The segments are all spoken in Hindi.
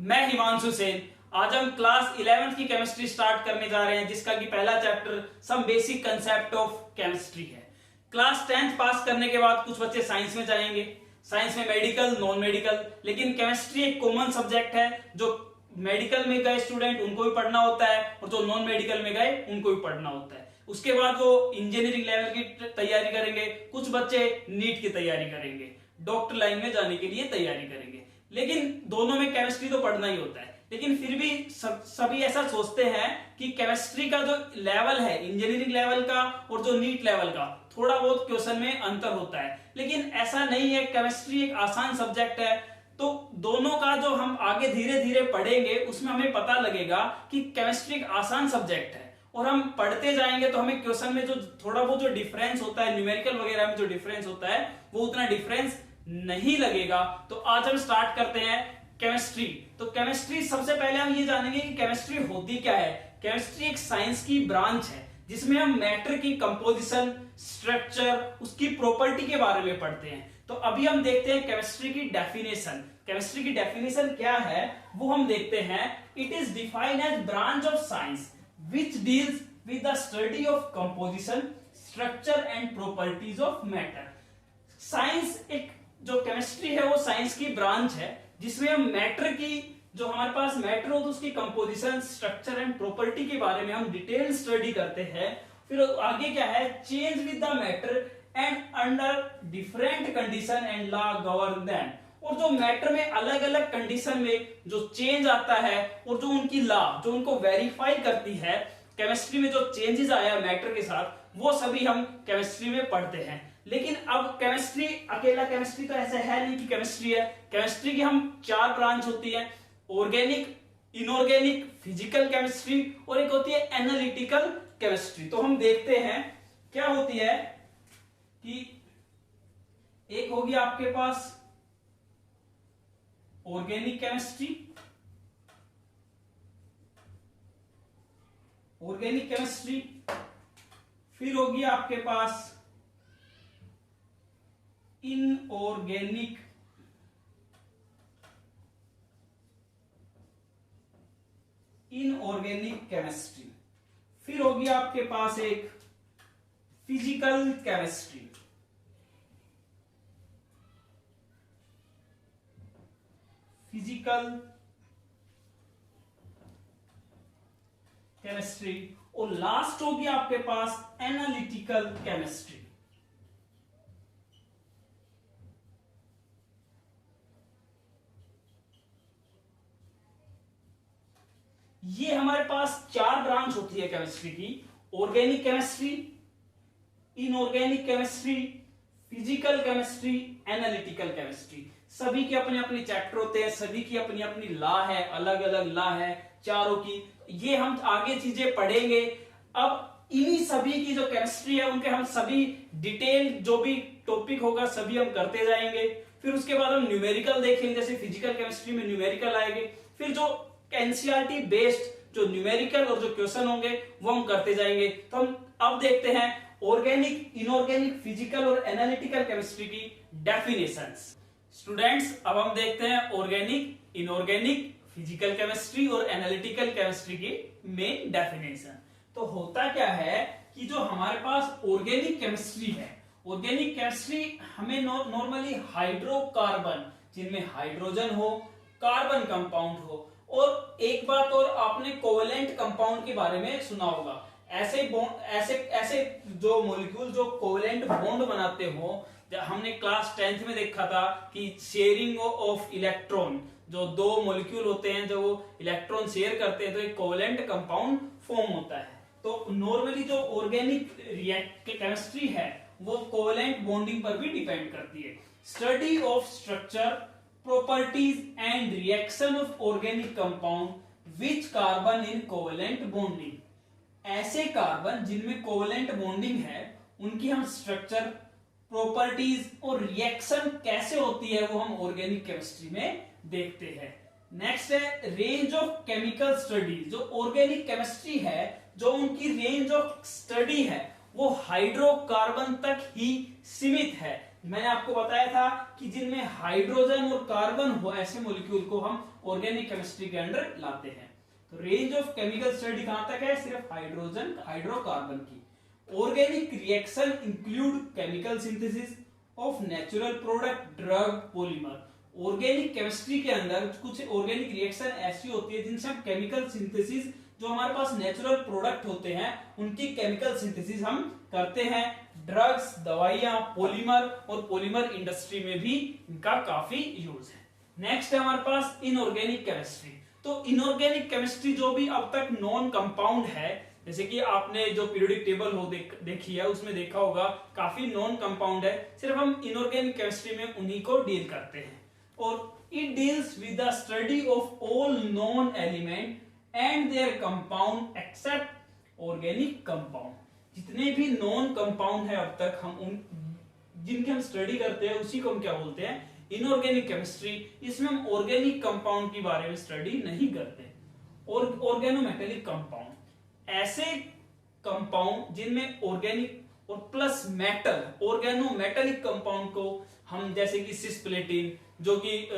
मैं हिमांशु सेन। आज हम क्लास 11th की केमिस्ट्री स्टार्ट करने जा रहे हैं, जिसका कि पहला chapter some basic concept of chemistry है। क्लास 10th पास करने के बाद कुछ बच्चे साइंस में जाएंगे, साइंस में मेडिकल, नॉन मेडिकल, लेकिन केमिस्ट्री एक कॉमन सब्जेक्ट है। जो मेडिकल में गए स्टूडेंट उनको भी पढ़ना होता है और जो नॉन मेडिकल में गए उनको भी पढ़ना होता है। उसके बाद वो इंजीनियरिंग लेवल की तैयारी करेंगे, कुछ बच्चे नीट की तैयारी करेंगे, डॉक्टर लाइन में जाने के लिए तैयारी करेंगे। लेकिन दोनों में केमिस्ट्री तो पढ़ना ही होता है। लेकिन फिर भी सभी ऐसा सोचते हैं कि केमिस्ट्री का जो लेवल है इंजीनियरिंग लेवल का और जो नीट लेवल का, थोड़ा बहुत क्वेश्चन में अंतर होता है। लेकिन ऐसा नहीं है, केमिस्ट्री एक आसान सब्जेक्ट है। तो दोनों का जो हम आगे धीरे धीरे पढ़ेंगे उसमें हमें पता लगेगा कि केमिस्ट्री एक आसान सब्जेक्ट है, और हम पढ़ते जाएंगे तो हमें क्वेश्चन में जो थोड़ा बहुत जो डिफरेंस होता है, न्यूमेरिकल वगैरह में जो डिफरेंस होता है, वो उतना डिफरेंस नहीं लगेगा। तो आज हम स्टार्ट करते हैं केमिस्ट्री। तो केमिस्ट्री, सबसे पहले हम ये जानेंगे कि केमिस्ट्री होती क्या है। केमिस्ट्री एक साइंस की ब्रांच है जिसमें हम मैटर की कंपोजिशन, स्ट्रक्चर, उसकी प्रॉपर्टी के बारे में पढ़ते हैं। तो अभी हम देखते हैं केमिस्ट्री की डेफिनेशन। केमिस्ट्री की डेफिनेशन क्या है वो हम देखते हैं। It is defined as branch of science which deals with the study of composition, structure and properties of matter। Science, एक जो केमिस्ट्री है वो साइंस की ब्रांच है जिसमें हम मैटर की, जो हमारे पास मैटर हो तो उसकी कंपोजिशन, स्ट्रक्चर एंड प्रॉपर्टी के बारे में हम डिटेल स्टडी करते हैं। फिर आगे क्या है, change with the matter and under different condition and law govern them. और जो मैटर में अलग अलग कंडीशन में जो चेंज आता है और जो उनकी लॉ, जो उनको वेरीफाई करती है, केमिस्ट्री में जो चेंजेस आया मैटर के साथ, वो सभी हम केमिस्ट्री में पढ़ते हैं। लेकिन अब केमिस्ट्री, अकेला केमिस्ट्री तो ऐसे है नहीं कि केमिस्ट्री है। केमिस्ट्री की हम 4 ब्रांच होती है, ऑर्गेनिक, इनऑर्गेनिक, फिजिकल केमिस्ट्री और एक होती है एनालिटिकल केमिस्ट्री। तो हम देखते हैं क्या होती है कि एक होगी आपके पास ऑर्गेनिक केमिस्ट्री, ऑर्गेनिक केमिस्ट्री, फिर होगी आपके पास इनऑर्गेनिक, इनऑर्गेनिक केमिस्ट्री, फिर होगी आपके पास एक फिजिकल केमिस्ट्री, फिजिकल केमिस्ट्री, और लास्ट होगी आपके पास एनालिटिकल केमिस्ट्री। ये हमारे पास 4 ब्रांच होती है केमिस्ट्री की, organic chemistry, inorganic chemistry, physical chemistry, analytical chemistry. सभी के अपने अपने चैप्टर होते हैं, सभी की अपनी अपनी लॉ है, अलग अलग लॉ है चारों की। ये हम आगे चीजें पढ़ेंगे। अब इन्हीं सभी की जो केमिस्ट्री है उनके हम सभी डिटेल, जो भी टॉपिक होगा सभी हम करते जाएंगे। फिर उसके बाद हम न्यूमेरिकल देखेंगे, जैसे फिजिकल केमिस्ट्री में न्यूमेरिकल आएंगे। फिर जो एनसीईआरटी बेस्ड जो न्यूमेरिकल और जो क्वेश्चन होंगे वो हम करते जाएंगे। तो हम अब देखते हैं ऑर्गेनिक, इनऑर्गेनिक, फिजिकल और एनालिटिकल केमिस्ट्री की डेफिनेशंस। स्टूडेंट्स, अब हम देखते हैं ऑर्गेनिक, इनऑर्गेनिक, फिजिकल केमिस्ट्री और एनालिटिकल केमिस्ट्री की मेन डेफिनेशन। तो होता क्या है कि जो हमारे पास ऑर्गेनिक केमिस्ट्री है, ऑर्गेनिक केमिस्ट्री हमें नॉर्मली हाइड्रोकार्बन, जिनमें हाइड्रोजन हो, कार्बन कंपाउंड हो, और एक बात और, आपने कोवेलेंट कंपाउंड के बारे में सुना होगा। ऐसे ऐसे जो मॉलिक्यूल जो कोवेलेंट बॉन्ड बनाते हो, हमने क्लास 10th में देखा था कि शेयरिंग ऑफ इलेक्ट्रॉन, जो 2 मॉलिक्यूल होते हैं जो इलेक्ट्रॉन शेयर करते हैं तो एक कोवेलेंट कंपाउंड फॉर्म होता है। तो नॉर्मली जो ऑर्गेनिक केमिस्ट्री है वो कोवेलेंट बॉन्डिंग पर भी डिपेंड करती है। Study of structure, properties and reaction of organic compound which carbon in covalent bonding. ऐसे कार्बन जिनमें कोवेलेंट बॉन्डिंग है उनकी हम स्ट्रक्चर, प्रॉपर्टीज और रिएक्शन कैसे होती है वो हम ऑर्गेनिक केमिस्ट्री में देखते हैं। नेक्स्ट है रेंज ऑफ केमिकल स्टडी। जो ऑर्गेनिक केमिस्ट्री है, जो उनकी रेंज ऑफ स्टडी है वो हाइड्रोकार्बन तक ही सीमित है। मैंने आपको बताया था कि जिनमें हाइड्रोजन और कार्बन हो, ऐसे मॉलिक्यूल को हम ऑर्गेनिक केमिस्ट्री के अंडर लाते हैं। तो रेंज ऑफ केमिकल स्टडी कहां तक है? सिर्फ हाइड्रोकार्बन की। Organic reaction include chemical synthesis of natural product, drug, polymer. Organic chemistry के अंदर कुछ ऑर्गेनिक रिएक्शन ऐसी होती है जिनसे हम केमिकल सिंथेसिस, जो हमारे पास नेचुरल प्रोडक्ट होते हैं उनकी केमिकल सिंथेसिस हम करते हैं। ड्रग्स, दवाइयां, पॉलीमर, और पॉलीमर इंडस्ट्री में भी इनका काफी यूज है। नेक्स्ट है हमारे पास इनऑर्गेनिक केमिस्ट्री। तो इनऑर्गेनिक केमिस्ट्री जो भी अब तक नॉन कंपाउंड है, जैसे कि आपने जो पीरियोडिक टेबल हो देखी है उसमें देखा होगा काफी नॉन कंपाउंड है, सिर्फ हम इनऑर्गेनिक केमिस्ट्री में उन्हीं को डील करते हैं। और it deals with the study of all non element and their compound except organic compound. जितने भी नॉन कंपाउंड है अब तक हम उन जिनकी हम स्टडी करते हैं उसी को हम क्या बोलते हैं? Inorganic chemistry. इसमें हम ऑर्गेनिक कंपाउंड के बारे में स्टडी नहीं करते। और ऑर्गेनोमेटेलिक कंपाउंड, ऐसे कंपाउंड जिनमें ऑर्गेनिक और प्लस मेटल, ऑर्गेनोमेटेलिक कंपाउंड को हम, जैसे कि सिस्प्लेटिन, जो कि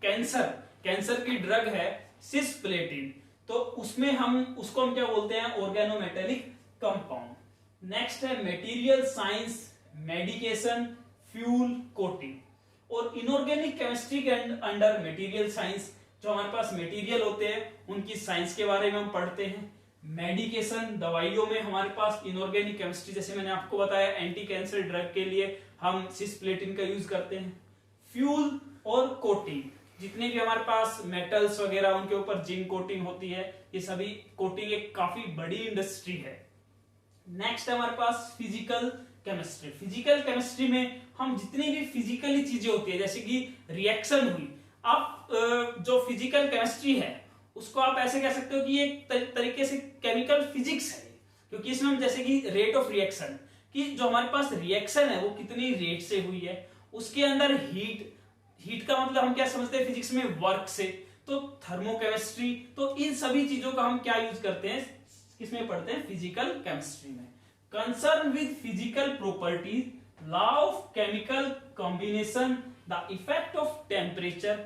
कैंसर की ड्रग है सिस्प्लेटिन, तो उसमें उसको हम क्या बोलते हैं? Organometallic compound. नेक्स्ट है material science, medication, fuel, coating. और इनऑर्गेनिक केमिस्ट्री के अंडर मटेरियल साइंस, जो हमारे पास मटेरियल होते हैं उनकी साइंस के बारे में हम पढ़ते हैं। मेडिकेशन, दवाइयों में हमारे पास इनऑर्गेनिक केमिस्ट्री, जैसे मैंने आपको बताया एंटी कैंसर ड्रग के लिए हम सिस्प्लेटिन का यूज करते हैं। फ्यूल और कोटिंग, जितने भी हमारे पास मेटल्स वगैरह उनके ऊपर जिंक कोटिंग होती है, ये सभी कोटिंग एक काफी बड़ी इंडस्ट्री है। नेक्स्ट है हमारे पास फिजिकल केमिस्ट्री। फिजिकल केमिस्ट्री में हम जितनी भी फिजिकली चीजें होती है, जैसे कि रिएक्शन हुई, आप जो फिजिकल केमिस्ट्री है उसको आप ऐसे कह सकते हो कि एक तरीके से केमिकल फिजिक्स है, क्योंकि इसमें हम जैसे कि रेट ऑफ रिएक्शन, कि जो हमारे पास रिएक्शन है वो कितनी रेट से हुई है, उसके अंदर हीट का मतलब हम क्या समझते हैं फिजिक्स में? वर्क से। तो थर्मोकेमिस्ट्री, तो इन सभी चीजों का हम क्या यूज करते हैं? किसमें पढ़ते हैं? फिजिकल केमिस्ट्री में। Concern with physical properties, law of chemical combination, the effect of temperature.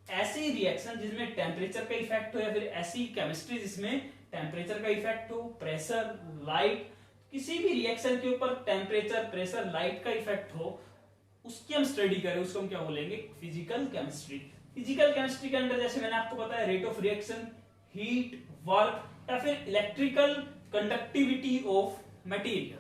ऐसी रिएक्शन जिसमें टेम्परेचर का इफेक्ट हो, या फिर ऐसी केमिस्ट्री जिसमें टेम्परेचर का इफेक्ट हो, प्रेशर, लाइट, किसी भी रिएक्शन के ऊपर टेम्परेचर, प्रेशर, लाइट का इफेक्ट हो, उसकी हम स्टडी करें, उसको हम क्या बोलेंगे? Physical chemistry. फिजिकल केमिस्ट्री के अंदर जैसे मैंने आपको बताया rate of reaction, heat, work, या फिर इलेक्ट्रिकल कंडक्टिविटी ऑफ मटेरियल।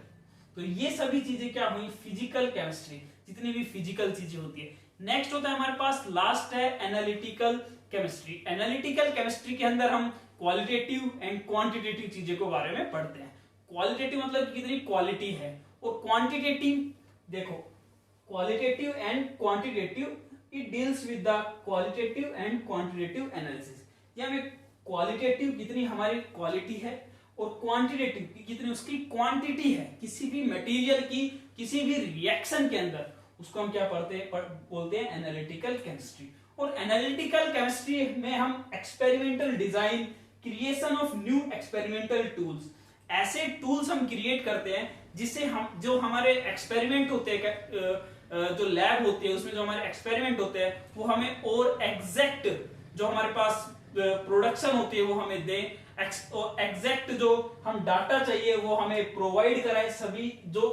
तो ये सभी चीजें क्या हुई? फिजिकल केमिस्ट्री, जितनी भी फिजिकल चीजें होती है। नेक्स्ट होता है हमारे पास, लास्ट है एनालिटिकल केमिस्ट्री। एनालिटिकल केमिस्ट्री के अंदर हम क्वालिटेटिव एंड क्वांटिटेटिव चीजों के बारे में पढ़ते हैं। क्वालिटेटिव मतलब कितनी क्वालिटी है, और क्वांटिटेटिव, देखो qualitative and quantitative, it deals with the qualitative and quantitative analysis. या में क्वालिटेटिव कितनी हमारी क्वालिटी है, और क्वांटिटेटिव कितनी उसकी क्वांटिटी है किसी भी मटेरियल की, किसी भी रिएक्शन के अंदर, उसको हम क्या बोलते हैं? Analytical chemistry. और एनालिटिकल केमिस्ट्री में हम experimental design, creation of new experimental tools, ऐसे टूल्स हम क्रिएट करते हैं जिससे हम, जो हमारे एक्सपेरिमेंट होते हैं, जो लैब होती है उसमें जो हमारे एक्सपेरिमेंट होते हैं, वो हमें और एग्जैक्ट जो हमारे पास प्रोडक्शन होती है वो हमें दे, एग्जैक्ट जो हम डाटा चाहिए वो हमें प्रोवाइड कराए। सभी जो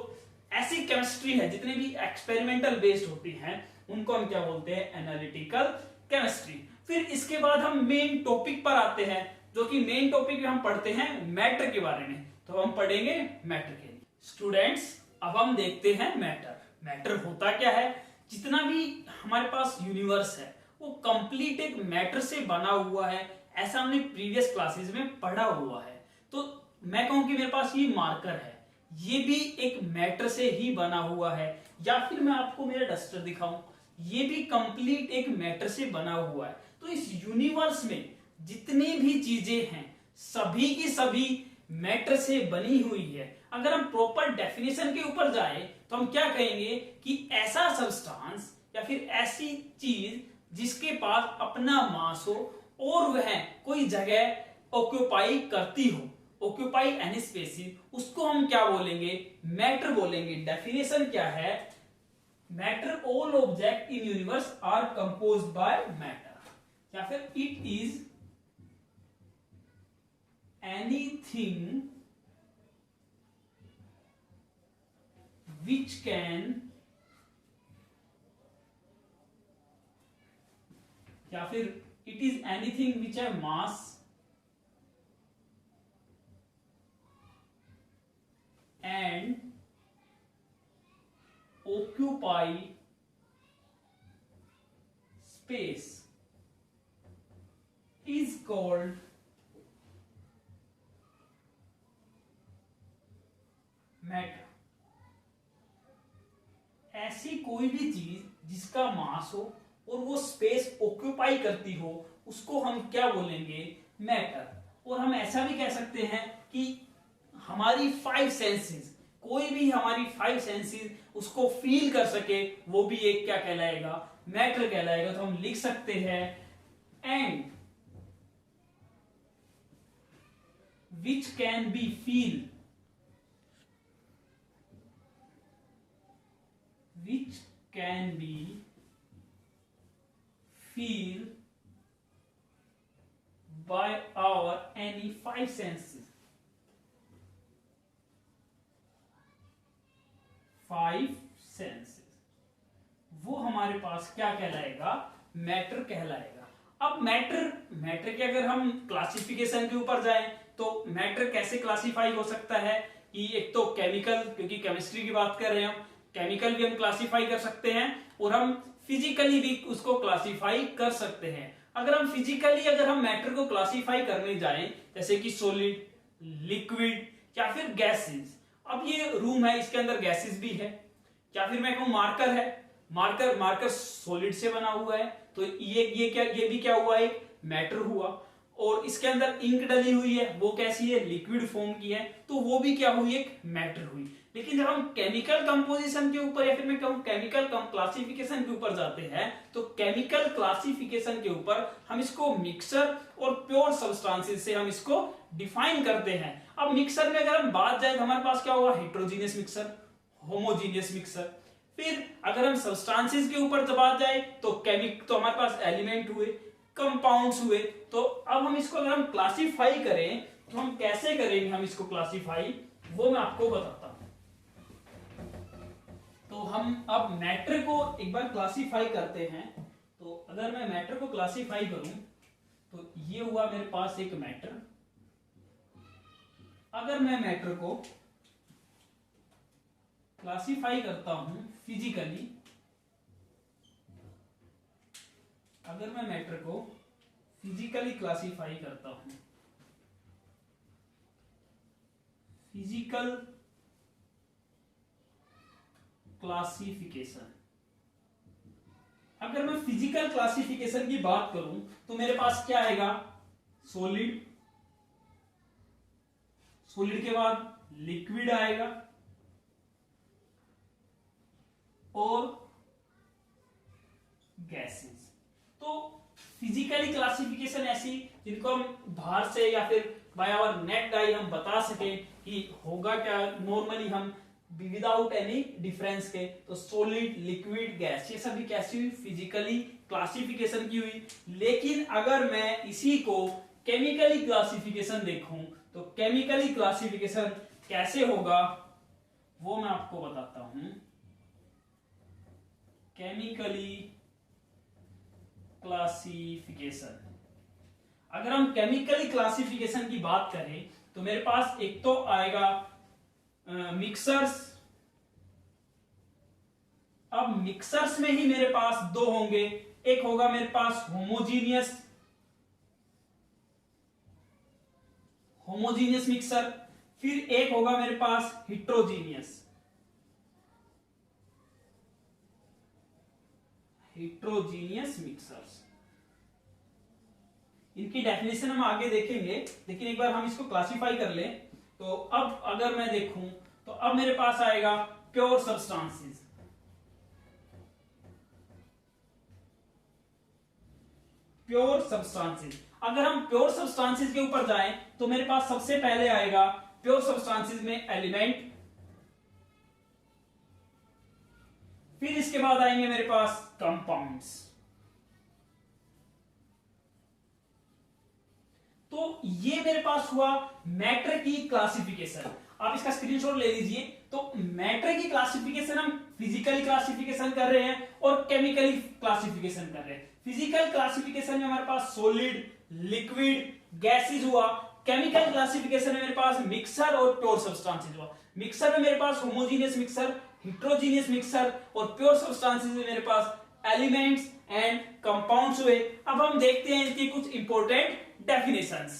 ऐसी केमिस्ट्री है जितनी भी एक्सपेरिमेंटल बेस्ड होती हैं उनको हम क्या बोलते हैं? Analytical chemistry. फिर इसके बाद हम मेन टॉपिक पर आते हैं, जो कि मेन टॉपिक में हम पढ़ते हैं मैटर के बारे में। तो हम पढ़ेंगे मैटर के लिए। स्टूडेंट्स, अब हम देखते हैं मैटर। मैटर होता क्या है? जितना भी हमारे पास यूनिवर्स है वो कंप्लीट एक मैटर से बना हुआ है, ऐसा हमने प्रीवियस क्लासेस में पढ़ा हुआ है। तो मैं कहूं कि मेरे पास ये मार्कर है, ये भी एक मैटर से ही बना हुआ है, या फिर मैं आपको मेरा डस्टर दिखाऊं, ये भी कंप्लीट एक मैटर से बना हुआ है। तो इस यूनिवर्स में जितनी भी चीजें हैं सभी की सभी मैटर से बनी हुई है। अगर हम प्रॉपर डेफिनेशन के ऊपर जाए तो हम क्या कहेंगे कि ऐसा सब्सटेंस या फिर ऐसी चीज जिसके पास अपना मास हो और वह कोई जगह ऑक्यूपाई करती हो, ऑक्यूपाई एनी स्पेस, उसको हम क्या बोलेंगे? मैटर बोलेंगे। डेफिनेशन क्या है? Matter, all object in universe are composed by matter. या फिर it is anything which can, या फिर इट इज एनीथिंग विच है mass and occupy space is called matter. ऐसी कोई भी चीज जिसका मास हो और वो स्पेस ऑक्यूपाई करती हो उसको हम क्या बोलेंगे, मैटर। और हम ऐसा भी कह सकते हैं कि हमारी 5 सेंसेस, कोई भी हमारी 5 सेंसेस उसको फील कर सके, वो भी एक क्या कहलाएगा, मैटर कहलाएगा। तो हम लिख सकते हैं and which can be feel, which can be feel by our any 5 senses, 5 senses, वो हमारे पास क्या कहलाएगा, मैटर कहलाएगा। अब मैटर के अगर हम क्लासिफिकेशन के ऊपर जाएं तो मैटर कैसे क्लासिफाई हो सकता है कि एक तो केमिकल, क्योंकि केमिस्ट्री की बात कर रहे हैं हम, केमिकल भी हम क्लासिफाई कर सकते हैं और हम फिजिकली भी उसको क्लासिफाई कर सकते हैं। अगर हम फिजिकली अगर हम मैटर को क्लासिफाई करने जाएं जैसे कि सॉलिड, लिक्विड या फिर गैसेस, अब ये रूम है इसके अंदर गैसेस भी है, या फिर मैं कहूं मार्कर है, मार्कर सॉलिड से बना हुआ है, तो ये भी क्या हुआ, एक मैटर हुआ। और इसके अंदर इंक डली हुई है, वो कैसी है, लिक्विड फॉर्म की है, तो वो भी क्या हुई, एक मैटर हुई। लेकिन जब हम केमिकल कंपोजिशन के ऊपर या फिर मैं कहूं केमिकल क्लासिफिकेशन के ऊपर जाते हैं तो केमिकल क्लासिफिकेशन के ऊपर हम इसको मिक्सर और प्योर सब्सटेंसेस से हम इसको डिफाइन करते हैं। अब मिक्सर में अगर हम बात जाए तो हमारे पास क्या होगा, हेट्रोजीनियस मिक्सर, होमोजीनियस मिक्सर। फिर अगर हम सब्सटेंसेस के ऊपर जब बात जाए तो तो हमारे पास एलिमेंट हुए, कंपाउंड्स हुए। तो अब हम इसको अगर हम क्लासिफाई करें तो हम कैसे करेंगे, हम इसको क्लासिफाई वो मैं आपको बताता हूं। तो हम अब मैटर को एक बार क्लासिफाई करते हैं। तो अगर मैं मैटर को क्लासिफाई करूं तो ये हुआ मेरे पास एक मैटर। अगर मैं मैटर को क्लासिफाई करता हूं फिजिकली, अगर मैं मैटर को फिजिकली क्लासिफाई करता हूं, फिजिकल क्लासिफिकेशन, अगर मैं फिजिकल क्लासिफिकेशन की बात करूं तो मेरे पास क्या आएगा, सॉलिड, सॉलिड के बाद लिक्विड आएगा और गैसेस। तो फिजिकली क्लासिफिकेशन ऐसी जिनको हम बाहर से या फिर बाय आवर नेक्ड आई हम बता सके कि होगा क्या, नॉर्मली हम विदाउट एनी डिफरेंस के। तो सॉलिड, लिक्विड, गैस, ये सभी कैसी हुई, फिजिकली क्लासिफिकेशन की हुई। लेकिन अगर मैं इसी को केमिकली क्लासिफिकेशन देखूं तो केमिकली क्लासिफिकेशन कैसे होगा वो मैं आपको बताता हूं। केमिकली क्लासिफिकेशन, अगर हम केमिकली क्लासिफिकेशन की बात करें तो मेरे पास एक तो आएगा मिक्सर्स। अब मिक्सर्स में ही मेरे पास दो होंगे, एक होगा मेरे पास होमोजीनियस मिक्सर, फिर एक होगा मेरे पास हेट्रोजीनियस मिक्सर्स। इनकी डेफिनेशन हम आगे देखेंगे, लेकिन एक बार हम इसको क्लासिफाई कर लें। तो अब अगर मैं देखूं तो अब मेरे पास आएगा प्योर सब्सटेंसेस। प्योर सब्सटेंसेस, अगर हम प्योर सब्सटेंसेस के ऊपर जाएं तो मेरे पास सबसे पहले आएगा प्योर सब्सटेंसेस में एलिमेंट, फिर इसके बाद आएंगे मेरे पास कंपाउंड्स, तो ये मेरे पास हुआ मैटर की क्लासिफिकेशन। आप इसका स्क्रीनशॉट ले लीजिए। तो मैटर की क्लासिफिकेशन हम फिजिकली क्लासिफिकेशन कर रहे हैं और केमिकली क्लासिफिकेशन कर रहे हैं। फिजिकल क्लासिफिकेशन में हमारे पास सॉलिड, लिक्विड, गैसेज हुआ। केमिकल क्लासिफिकेशन में मेरे पास मिक्सर और प्योर सब्सटेंसेस हुआ। मिक्सर में मेरे पास होमोजेनियस मिक्सर, हेटेरोजेनियस मिक्सर और प्योर सब्सटेंसेस में मेरे पास एलिमेंट्स एंड कंपाउंड्स हुए। अब हम देखते हैं इनकी कुछ इंपॉर्टेंट डेफिनेशंस।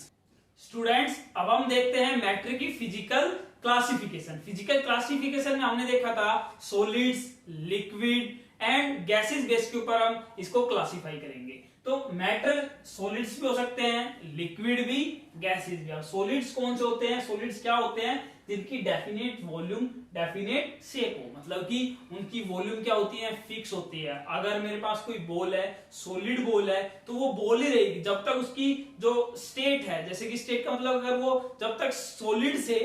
स्टूडेंट्स, अब हम देखते हैं मैटर की फिजिकल क्लासिफिकेशन। फिजिकल क्लासिफिकेशन में हमने देखा था solids, liquid and gases base के ऊपर हम इसको क्लासिफाई करेंगे। तो मैटर सॉलिड्स भी हो सकते हैं, लिक्विड भी, गैसेस भी। अब सॉलिड्स कौन से होते हैं? सॉलिड्स क्या होते हैं? जिनकी डेफिनेट वॉल्यूम, डेफिनेट शेप हो, मतलब कि उनकी वॉल्यूम क्या होती है? फिक्स होती है। अगर मेरे पास कोई बॉल है, सॉलिड बॉल है, तो वो बॉल ही रहेगी जब तक उसकी जो स्टेट है, जैसे कि स्टेट का मतलब अगर वो जब तक सॉलिड से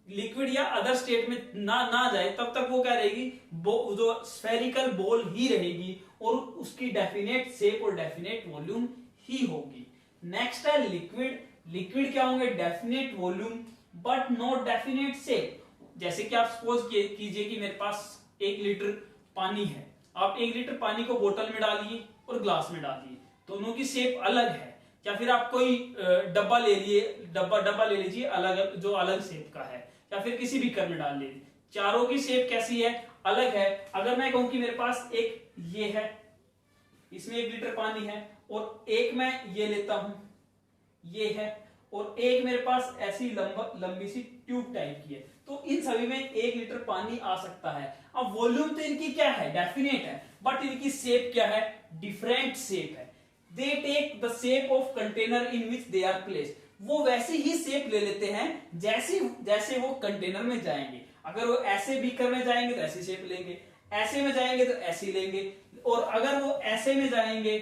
लिक्विड या अदर स्टेट में ना जाए तब तक वो क्या रहेगी? जो स्फेरिकल बॉल ही रहेगी और उसकी डेफिनेट शेप और डेफिनेट वॉल्यूम ही होगी। नेक्स्ट है लिक्विड। लिक्विड क्या होंगे? Definite volume but not definite shape. जैसे कि आप सपोज कीजिए कि मेरे पास 1 लीटर पानी है। आप 1 लीटर पानी को बोतल में डालिए और ग्लास में डालिए, दोनों की शेप अलग है। या फिर आप कोई डब्बा ले लिए, डब्बा ले लीजिए अलग, जो अलग शेप का है, या फिर किसी भी कर में डाल लीजिए, चारों की शेप कैसी है? अलग है। अगर मैं कहूं कि मेरे पास एक ये है, इसमें 1 लीटर पानी है, और एक मैं ये लेता हूं, ये है, और एक मेरे पास ऐसी लंबी सी ट्यूब टाइप की है, तो इन सभी में 1 लीटर पानी आ सकता है। अब वॉल्यूम तो इनकी क्या है? डेफिनेट है, बट इनकी शेप क्या है? डिफरेंट शेप है। They take the shape of container in which they are placed. वो वैसी ही शेप ले लेते हैं जैसे वो कंटेनर में जाएंगे। अगर वो ऐसे बीकर में जाएंगे तो ऐसी शेप लेंगे, ऐसे में जाएंगे तो ऐसी लेंगे, और अगर वो ऐसे में जाएंगे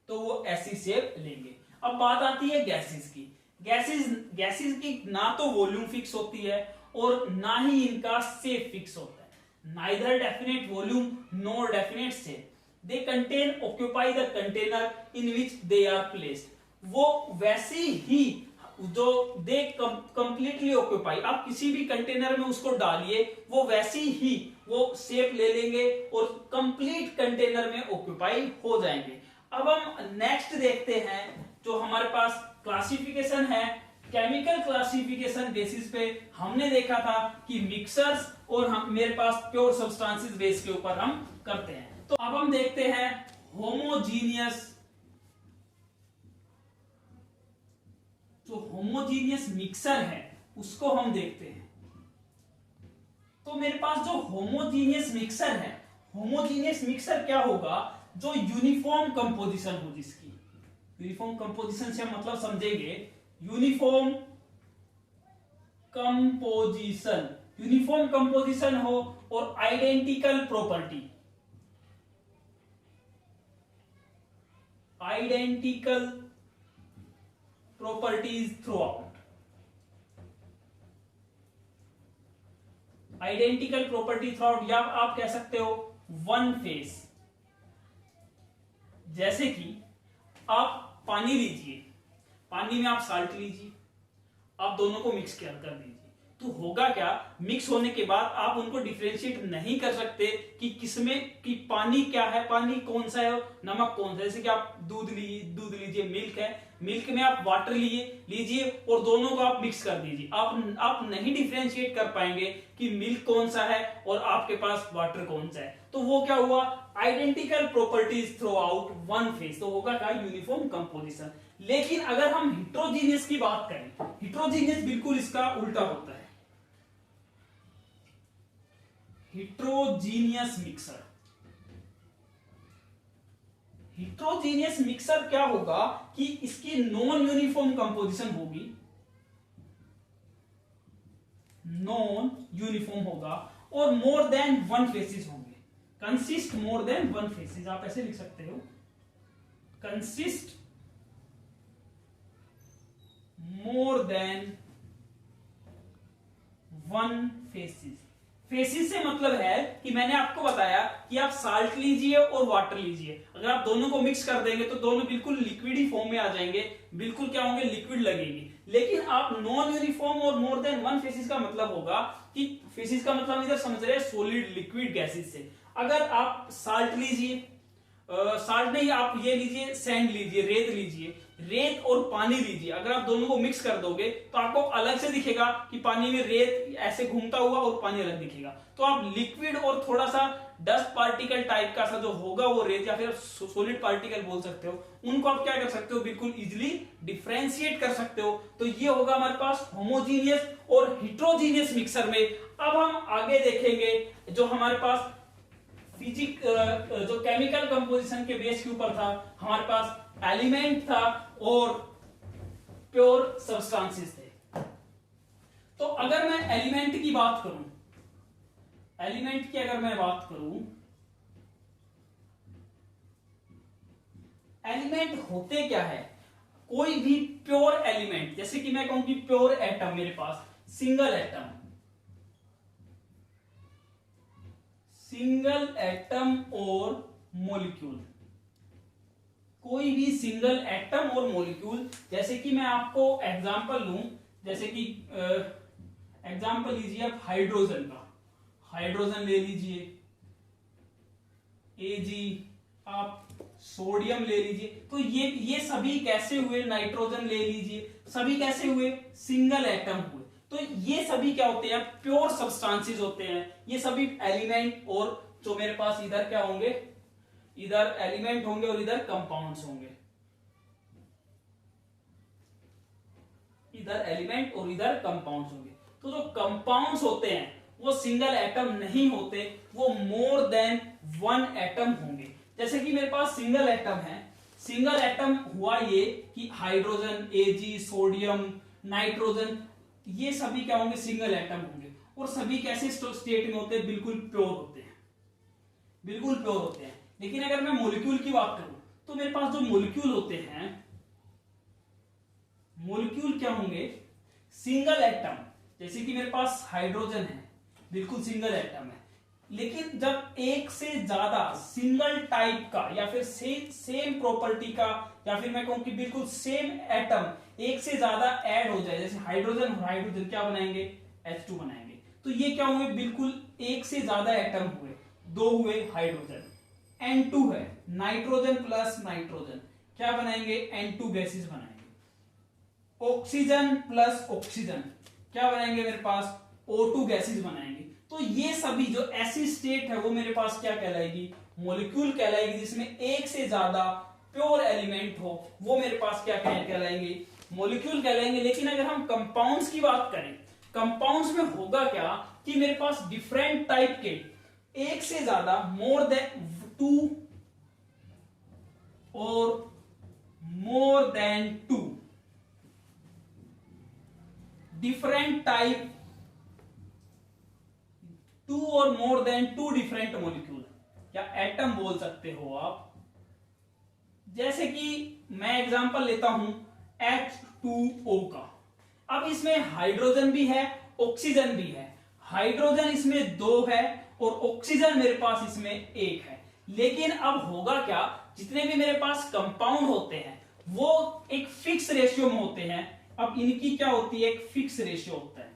तो वो ऐसी शेप लेंगे। अब बात आती है गैसेस की। गैसेस की ना तो वॉल्यूम फिक्स होती है और ना ही इनका शेप फिक्स होता है। Neither definite volume nor definite shape. They contain occupy the container in which they are placed. वो वैसे ही जो दे कंप्लीटली ऑक्यूपाई, आप किसी भी कंटेनर में उसको डालिए, वो वैसी ही वो शेप ले लेंगे और कंप्लीट कंटेनर में ऑक्यूपाई हो जाएंगे। अब हम नेक्स्ट देखते हैं जो हमारे पास क्लासिफिकेशन है। केमिकल क्लासिफिकेशन बेसिस पे हमने देखा था कि मिक्सर्स और मेरे पास प्योर सब्सटेंसेस बेस के ऊपर हम करते हैं। तो अब हम देखते हैं होमोजीनियस। जो होमोजीनियस मिक्सर है उसको हम देखते हैं। तो मेरे पास जो होमोजीनियस मिक्सर है, होमोजीनियस मिक्सर क्या होगा? जो यूनिफॉर्म कंपोजिशन हो जिसकी। यूनिफॉर्म कंपोजिशन से हम मतलब समझेंगे यूनिफॉर्म कंपोजिशन। यूनिफॉर्म कंपोजिशन हो और identical property, identical properties through out. Identical property through out, या आप कह सकते हो वन फेस। जैसे कि आप पानी लीजिए, पानी में आप साल्ट लीजिए, आप दोनों को मिक्स कर दीजिए, तो होगा क्या? मिक्स होने के बाद आप उनको डिफरेंशिएट नहीं कर सकते कि किसमें कि पानी क्या है, पानी कौन सा है, नमक कौन सा है। जैसे कि आप दूध लीजिए, मिल्क है, मिल्क में आप वाटर लीजिए और दोनों को आप मिक्स कर दीजिए। आप नहीं डिफरेंशिएट कर पाएंगे कि मिल्क कौन सा है और आपके पास वाटर कौन सा है। तो वो क्या हुआ? Identical properties through out one phase. तो होगा क्या? Uniform composition. लेकिन अगर हम हिट्रोजीनियस की बात करें, हिट्रोजीनियस बिल्कुल इसका उल्टा होता है। हिट्रोजीनियस मिक्सर, हिट्रोजीनियस मिक्सर क्या होगा कि इसकी नॉन यूनिफॉर्म कंपोजिशन होगी, नॉन यूनिफॉर्म होगा, और मोर देन वन फेसेस होंगे। Consist more than one faces, आप ऐसे लिख सकते हो, consist more than one faces. Faces से मतलब है कि मैंने आपको बताया कि आप साल्ट लीजिए और वाटर लीजिए, अगर आप दोनों को मिक्स कर देंगे तो दोनों बिल्कुल लिक्विडी फॉर्म में आ जाएंगे, बिल्कुल क्या होंगे, लिक्विड लगेंगे। लेकिन आप नॉन यूनिफॉर्म और मोर देन वन फेसिस का मतलब होगा कि फेसिस का मतलब इधर समझ रहे हैं सॉलिड लिक्विड गैसेस से। अगर आप साल्ट लीजिए, साल्ट नहीं, आप ये लीजिए सैंड लीजिए, रेत लीजिए, रेत और पानी लीजिए, अगर आप दोनों को मिक्स कर दोगे तो आपको अलग से दिखेगा कि पानी में रेत ऐसे घूमता हुआ और पानी अलग दिखेगा। तो आप लिक्विड और थोड़ा सा डस्ट पार्टिकल टाइप का सा जो होगा वो रेत या फिर सॉलिड पार्टिकल बोल सकते हो, उनको आप क्या कर सकते हो, बिल्कुल इजिली डिफरेंशिएट कर सकते हो। तो ये होगा हमारे पास होमोजीनियस और हिट्रोजीनियस मिक्सर में। अब हम आगे देखेंगे जो हमारे पास फिजिक जो केमिकल कंपोजिशन के बेस के ऊपर था, हमारे पास एलिमेंट था और प्योर सब्सटेंसेस थे। तो अगर मैं एलिमेंट की बात करूं, एलिमेंट की अगर मैं बात करूं, एलिमेंट होते क्या है, कोई भी प्योर एलिमेंट, जैसे कि मैं कहूं कि प्योर एटम, मेरे पास सिंगल एटम, सिंगल एटम और मॉलिक्यूल, कोई भी सिंगल एटम और मॉलिक्यूल, जैसे कि मैं आपको एग्जांपल लूं, जैसे कि एग्जांपल लीजिए आप हाइड्रोजन का, हाइड्रोजन ले लीजिए, Ag, आप सोडियम ले लीजिए, तो ये सभी कैसे हुए, नाइट्रोजन ले लीजिए, सभी कैसे हुए, सिंगल एटम हुए। तो ये सभी क्या होते हैं, प्योर सब्सटेंसेस होते हैं, ये सभी एलिमेंट, और जो मेरे पास इधर क्या होंगे, इधर एलिमेंट होंगे और इधर कंपाउंड्स होंगे, इधर एलिमेंट और इधर कंपाउंड्स होंगे। तो जो कंपाउंड्स होते हैं वो सिंगल एटम नहीं होते, वो मोर देन वन एटम होंगे। जैसे कि मेरे पास सिंगल एटम है, सिंगल एटम हुआ ये कि हाइड्रोजन, Ag, सोडियम, नाइट्रोजन, ये सभी क्या होंगे, सिंगल एटम होंगे, और सभी कैसे स्टेट में होते हैं, बिल्कुल प्योर होते हैं, बिल्कुल प्योर होते हैं। लेकिन अगर मैं मॉलिक्यूल की बात करूं तो मेरे पास जो मॉलिक्यूल होते हैं, मॉलिक्यूल क्या होंगे, सिंगल एटम, जैसे कि मेरे पास हाइड्रोजन है, बिल्कुल सिंगल एटम है, लेकिन जब एक से ज्यादा सिंगल टाइप का या फिर सेम प्रॉपर्टी का, या फिर मैं कहूं कि बिल्कुल सेम एटम एक से ज्यादा ऐड हो जाए, जैसे हाइड्रोजन और हाइड्रोजन क्या बनाएंगे, H2 बनाएंगे, तो ये क्या हुए, बिल्कुल एक से ज्यादा एटम हुए, दो हुए हाइड्रोजन, N2 है, नाइट्रोजन प्लस नाइट्रोजन क्या बनाएंगे, N2 गैसेस बनाएंगे, ऑक्सीजन प्लस ऑक्सीजन क्या बनाएंगे, मेरे पास O2 गैसेस बनाएंगे। तो ये सभी जो ऐसी स्टेट है वो मेरे पास क्या कहलाएगी, मॉलिक्यूल कहलाएगी, जिसमें एक से ज्यादा प्योर एलिमेंट हो, वो मेरे पास क्या कहलाएंगे, मॉलिक्यूल कहलाएंगे। लेकिन अगर हम कंपाउंड्स की बात करें, कंपाउंड्स में होगा क्या कि मेरे पास डिफरेंट टाइप के, एक से ज्यादा, मोर देन 2 और मोर देन 2 डिफरेंट टाइप, 2 और मोर देन 2 डिफरेंट मॉलिक्यूल या एटम बोल सकते हो आप। जैसे कि मैं एग्जांपल लेता हूं H2O का, अब इसमें हाइड्रोजन भी है, ऑक्सीजन भी है, हाइड्रोजन इसमें 2 है और ऑक्सीजन मेरे पास इसमें 1 है। लेकिन अब होगा क्या, जितने भी मेरे पास कंपाउंड होते हैं वो एक फिक्स रेशियो में होते हैं। अब इनकी क्या होती है, एक फिक्स रेशियो होता है।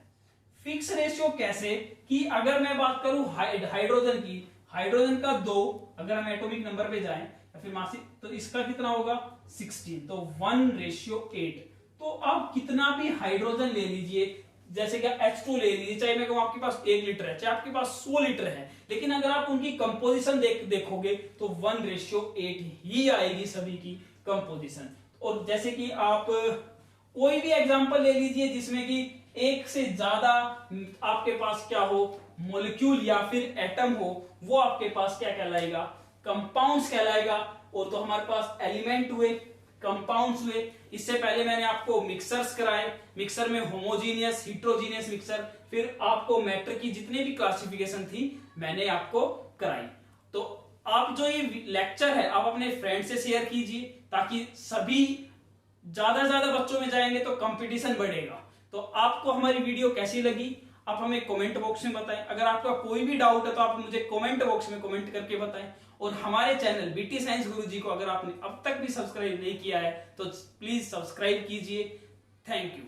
फिक्स रेशियो कैसे कि अगर मैं बात करूं हाइड्रोजन की, हाइड्रोजन का 2, अगर हम एटॉमिक नंबर पे जाएं या फिर मासिक, तो इसका कितना होगा 16, तो 1:8। तो आप कितना भी हाइड्रोजन ले लीजिए, जैसे कि H2 ले लीजिए, चाहे मैं कहूं आपके पास 1 लीटर है, चाहे आपके पास 100 लीटर है, लेकिन अगर आप उनकी कंपोजिशन देखोगे तो 1:8 ही आएगी सभी की कंपोजिशन। और जैसे कि आप कोई भी एग्जांपल ले लीजिए जिसमें कि एक से ज्यादा आपके पास क्या हो, मॉलिक्यूल या फिर एटम हो, वो आपके पास क्या कहलाएगा, कंपाउंड्स कहलाएगा। और तो हमारे पास एलिमेंट हुए, कंपाउंड्स हुए। इससे पहले मैंने आपको मिक्सर्स कराए, मिक्सर में होमोजीनियस, हिट्रोजीनियस मिक्सर, फिर आपको मैटर की जितनी भी क्लासिफिकेशन थी मैंने आपको कराई। तो आप जो ये लेक्चर है आप अपने फ्रेंड से शेयर कीजिए, ताकि सभी ज्यादा बच्चों में जाएंगे तो कंपटीशन बढ़ेगा। तो आपको हमारी वीडियो कैसी लगी आप हमें कमेंट बॉक्स में बताएं। अगर आपका कोई भी डाउट है तो आप मुझे कमेंट बॉक्स में कमेंट करके बताएं। और हमारे चैनल बीटी साइंस गुरुजी को अगर आपने अब तक भी सब्सक्राइब नहीं किया है तो प्लीज सब्सक्राइब कीजिए। Thank you.